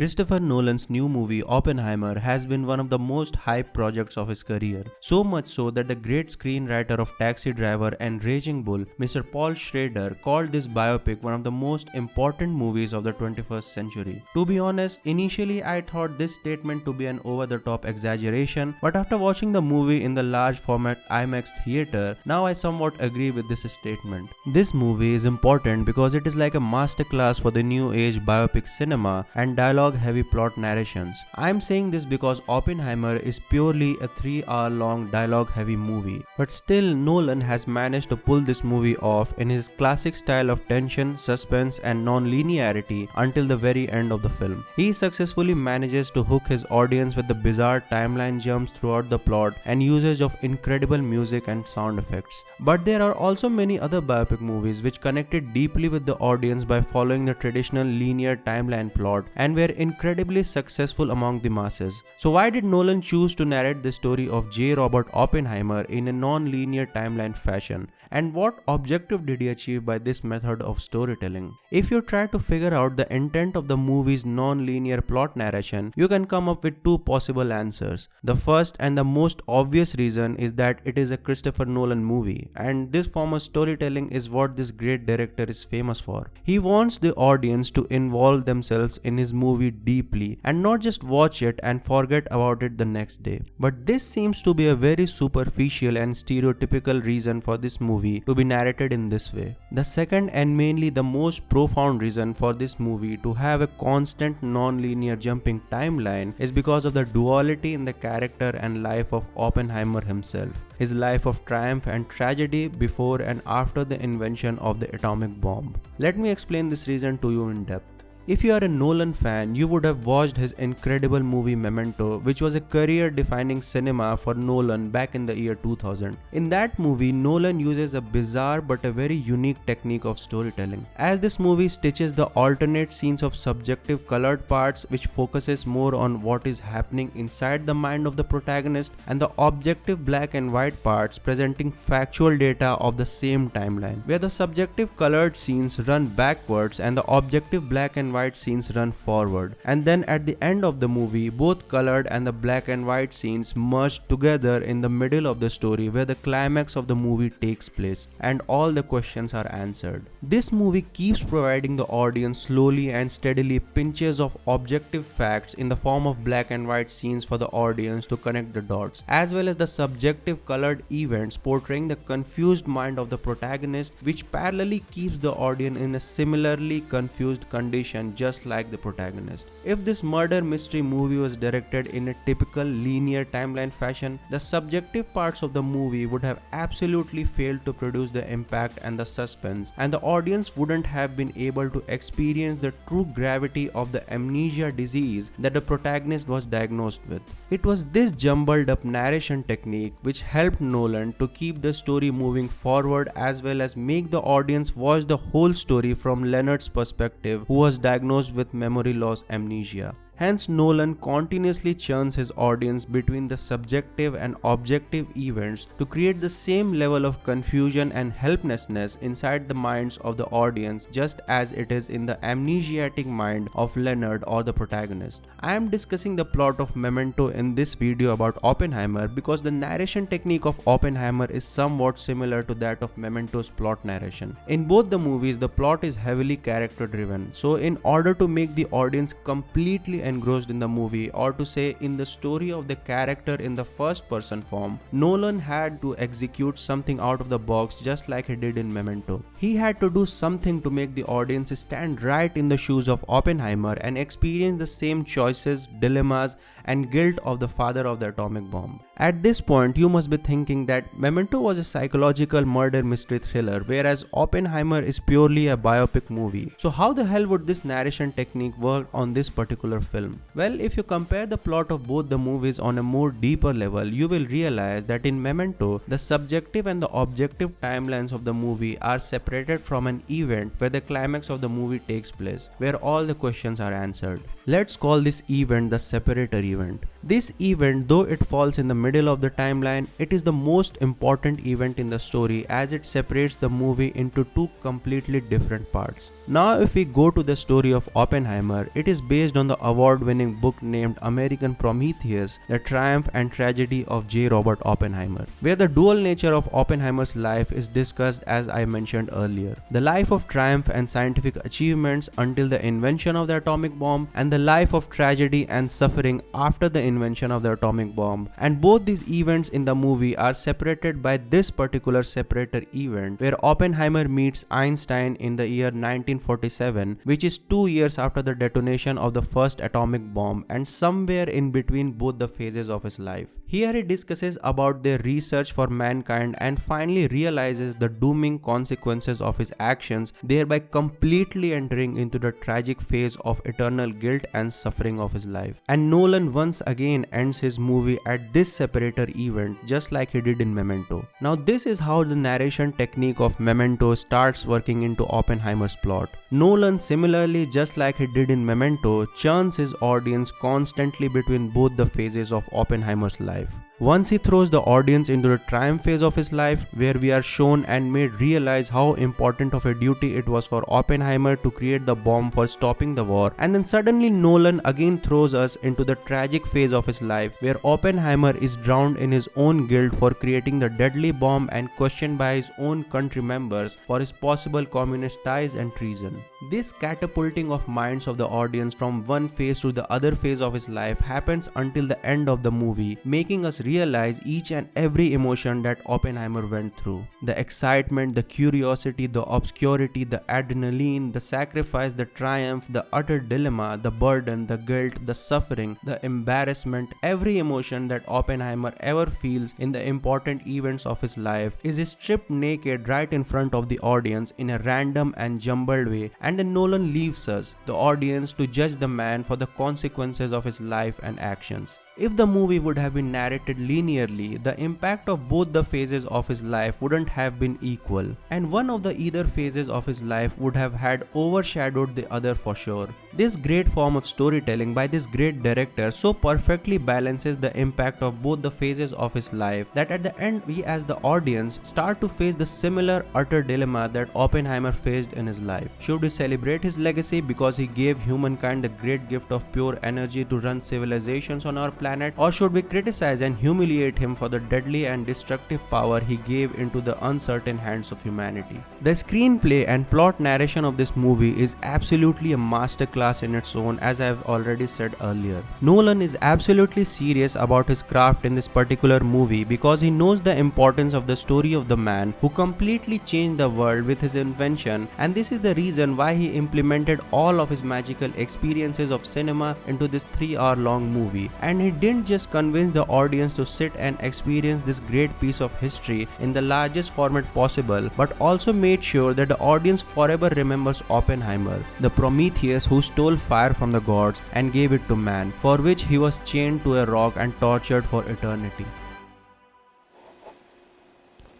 Christopher Nolan's new movie Oppenheimer has been one of the most hyped projects of his career. So much so that the great screenwriter of Taxi Driver and Raging Bull, Mr. Paul Schrader, called this biopic one of the most important movies of the 21st century. To be honest, initially I thought this statement to be an over-the-top exaggeration, but after watching the movie in the large format IMAX theater, now I somewhat agree with this statement. This movie is important because it is like a masterclass for the new age biopic cinema and dialogue-heavy plot narrations. I'm saying this because Oppenheimer is purely a 3-hour long dialogue-heavy movie, but still Nolan has managed to pull this movie off in his classic style of tension, suspense and non-linearity until the very end of the film. He successfully manages to hook his audience with the bizarre timeline jumps throughout the plot and usage of incredible music and sound effects. But there are also many other biopic movies which connected deeply with the audience by following the traditional linear timeline plot and were incredibly successful among the masses. So why did Nolan choose to narrate the story of J. Robert Oppenheimer in a non-linear timeline fashion? And what objective did he achieve by this method of storytelling? If you try to figure out the intent of the movie's non-linear plot narration, you can come up with two possible answers. The first and the most obvious reason is that it is a Christopher Nolan movie, and this form of storytelling is what this great director is famous for. He wants the audience to involve themselves in his movie deeply and not just watch it and forget about it the next day. But this seems to be a very superficial and stereotypical reason for this movie to be narrated in this way. The second and mainly the most profound reason for this movie to have a constant non-linear jumping timeline is because of the duality in the character and life of Oppenheimer himself. His life of triumph and tragedy before and after the invention of the atomic bomb. Let me explain this reason to you in depth. If you are a Nolan fan, you would have watched his incredible movie Memento, which was a career-defining cinema for Nolan back in the year 2000. In that movie, Nolan uses a bizarre but a very unique technique of storytelling, as this movie stitches the alternate scenes of subjective colored parts which focuses more on what is happening inside the mind of the protagonist, and the objective black and white parts presenting factual data of the same timeline, where the subjective colored scenes run backwards and the objective black and white scenes run forward, and then at the end of the movie both colored and the black and white scenes merge together in the middle of the story where the climax of the movie takes place and all the questions are answered. This movie keeps providing the audience slowly and steadily pinches of objective facts in the form of black and white scenes for the audience to connect the dots, as well as the subjective colored events portraying the confused mind of the protagonist, which parallelly keeps the audience in a similarly confused condition just like the protagonist. If this murder mystery movie was directed in a typical linear timeline fashion, the subjective parts of the movie would have absolutely failed to produce the impact and the suspense, and the audience wouldn't have been able to experience the true gravity of the amnesia disease that the protagonist was diagnosed with. It was this jumbled up narration technique which helped Nolan to keep the story moving forward as well as make the audience watch the whole story from Leonard's perspective, who was diagnosed with memory loss amnesia. Hence, Nolan continuously churns his audience between the subjective and objective events to create the same level of confusion and helplessness inside the minds of the audience, just as it is in the amnesiatic mind of Leonard or the protagonist. I am discussing the plot of Memento in this video about Oppenheimer because the narration technique of Oppenheimer is somewhat similar to that of Memento's plot narration. In both the movies, the plot is heavily character driven, so in order to make the audience completely engrossed in the movie, or to say in the story of the character in the first person form, Nolan had to execute something out of the box just like he did in Memento. He had to do something to make the audience stand right in the shoes of Oppenheimer and experience the same choices, dilemmas and guilt of the father of the atomic bomb. At this point, you must be thinking that Memento was a psychological murder mystery thriller, whereas Oppenheimer is purely a biopic movie. So how the hell would this narration technique work on this particular film? Well, if you compare the plot of both the movies on a more deeper level, you will realize that in Memento, the subjective and the objective timelines of the movie are separated from an event where the climax of the movie takes place, where all the questions are answered. Let's call this event the separator event. This event, though it falls in the middle of the timeline, it is the most important event in the story as it separates the movie into two completely different parts. Now if we go to the story of Oppenheimer, it is based on the award-winning book named American Prometheus, The Triumph and Tragedy of J. Robert Oppenheimer, where the dual nature of Oppenheimer's life is discussed as I mentioned earlier. The life of triumph and scientific achievements until the invention of the atomic bomb, and the life of tragedy and suffering after the invention of the atomic bomb. And both these events in the movie are separated by this particular separator event, where Oppenheimer meets Einstein in the year 1947, which is 2 years after the detonation of the first atomic bomb and somewhere in between both the phases of his life. Here he discusses about their research for mankind and finally realizes the dooming consequences of his actions, thereby completely entering into the tragic phase of eternal guilt and suffering of his life. And Nolan once again ends his movie at this separator event, just like he did in Memento. Now this is how the narration technique of Memento starts working into Oppenheimer's plot. Nolan, similarly, just like he did in Memento, churns his audience constantly between both the phases of Oppenheimer's life. Once he throws the audience into the triumph phase of his life, where we are shown and made realize how important of a duty it was for Oppenheimer to create the bomb for stopping the war, and then suddenly Nolan again throws us into the tragic phase of his life, where Oppenheimer is drowned in his own guilt for creating the deadly bomb and questioned by his own country members for his possible communist ties and treason. This catapulting of minds of the audience from one phase to the other phase of his life happens until the end of the movie, making us realize each and every emotion that Oppenheimer went through. The excitement, the curiosity, the obscurity, the adrenaline, the sacrifice, the triumph, the utter dilemma, the burden, the guilt, the suffering, the embarrassment, every emotion that Oppenheimer ever feels in the important events of his life is stripped naked right in front of the audience in a random and jumbled way, and then Nolan leaves us, the audience, to judge the man for the consequences of his life and actions. If the movie would have been narrated linearly, the impact of both the phases of his life wouldn't have been equal, and one of the either phases of his life would have had overshadowed the other for sure. This great form of storytelling by this great director so perfectly balances the impact of both the phases of his life that at the end we as the audience start to face the similar utter dilemma that Oppenheimer faced in his life. Should we celebrate his legacy because he gave humankind the great gift of pure energy to run civilizations on our planet? Or should we criticize and humiliate him for the deadly and destructive power he gave into the uncertain hands of humanity? The screenplay and plot narration of this movie is absolutely a masterclass in its own, as I have already said earlier. Nolan is absolutely serious about his craft in this particular movie because he knows the importance of the story of the man who completely changed the world with his invention, and this is the reason why he implemented all of his magical experiences of cinema into this 3-hour-long movie. And he didn't just convince the audience to sit and experience this great piece of history in the largest format possible, but also made sure that the audience forever remembers Oppenheimer, the Prometheus who stole fire from the gods and gave it to man, for which he was chained to a rock and tortured for eternity.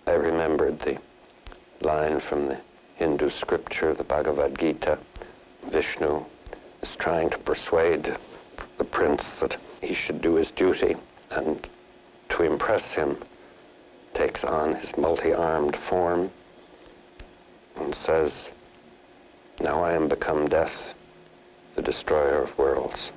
I remembered the line from the Hindu scripture, the Bhagavad Gita. Vishnu is trying to persuade the prince that he should do his duty, and to impress him takes on his multi-armed form and says, "Now I am become death, the destroyer of worlds."